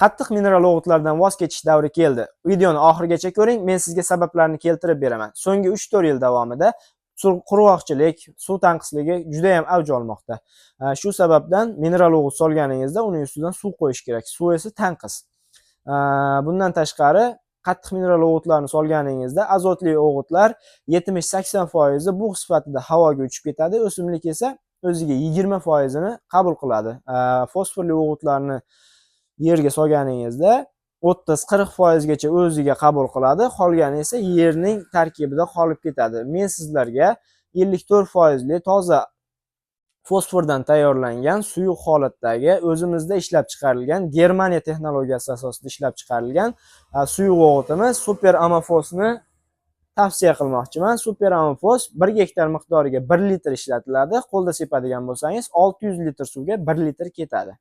Qattiq mineral o'g'itlardan voz kechish davri keldi. Videoni oxirigacha ko'ring, men sizga sabablarni keltirib beraman. So'nggi 3-4 yil davomida qurg'oqchilik, suv tanqisligi juda ham avj olmoqda. Shu sababdan mineral o'g'it solganingizda uning ustidan suv qo'yish kerak. Suv esa tanqis. Bundan tashqari, qattiq mineral o'g'itlarni solganingizda azotli o'g'itlar 70-80% bug' sifatida havoga uchib ketadi, o'simlik esa o'ziga 20% ni qabul qiladi. Fosforli o'g'itlarni yerga solganingizda 30-40% gacha o'ziga qabul qiladi, qolgani esa yerning tarkibida qolib ketadi. Men sizlarga 54% li toza fosfordan tayyorlangan suyuq holatdagi o'zimizda ishlab chiqarilgan Germaniya texnologiyasi asosida ishlab chiqarilgan suyuq o'g'itimiz Super Amorphos'ni tavsiya qilmoqchiman. Super Amorphos 1 gektar miqdoriga 1 litr ishlatiladi. Qo'lda sepadigan bo'lsangiz 600 litr suvga 1 litr ketadi.